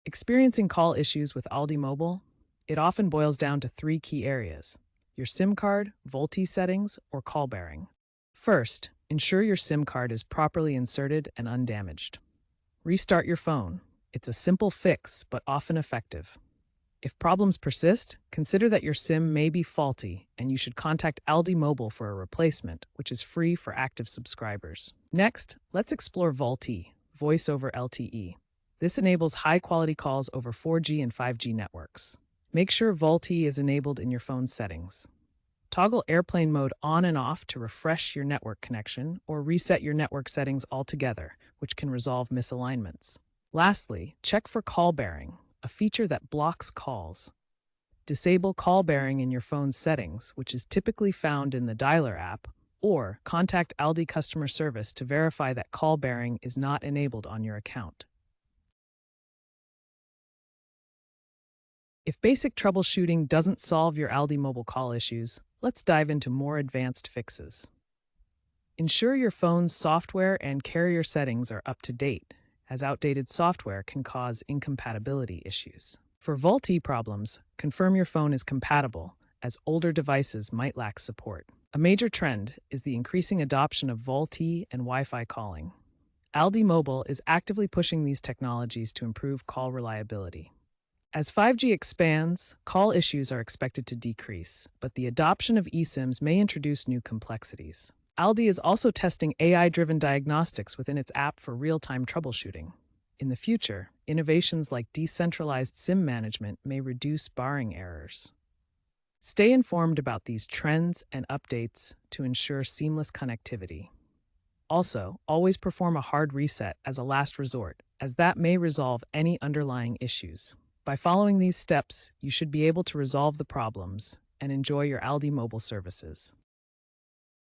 Experiencing call issues with ALDI Mobile? It often boils down to three key areas: your SIM card, VoLTE settings, or call bearing. First, ensure your SIM card is properly inserted and undamaged. Restart your phone. It's a simple fix, but often effective. If problems persist, consider that your SIM may be faulty and you should contact ALDI Mobile for a replacement, which is free for active subscribers. Next, let's explore VoLTE, Voice over LTE. This enables high-quality calls over 4G and 5G networks. Make sure VoLTE is enabled in your phone's settings. Toggle airplane mode on and off to refresh your network connection, or reset your network settings altogether, which can resolve misalignments. Lastly, check for call bearing, a feature that blocks calls. Disable call bearing in your phone's settings, which is typically found in the dialer app, or contact ALDI customer service to verify that call bearing is not enabled on your account. If basic troubleshooting doesn't solve your ALDI mobile call issues, let's dive into more advanced fixes. Ensure your phone's software and carrier settings are up to date, as outdated software can cause incompatibility issues. For VoLTE problems, confirm your phone is compatible, as older devices might lack support. A major trend is the increasing adoption of VoLTE and Wi-Fi calling. ALDI Mobile is actively pushing these technologies to improve call reliability. As 5G expands, call issues are expected to decrease, but the adoption of eSIMs may introduce new complexities. ALDI is also testing AI-driven diagnostics within its app for real-time troubleshooting. In the future, innovations like decentralized SIM management may reduce barring errors. Stay informed about these trends and updates to ensure seamless connectivity. Also, always perform a hard reset as a last resort, as that may resolve any underlying issues. By following these steps, you should be able to resolve the problems and enjoy your ALDI mobile services.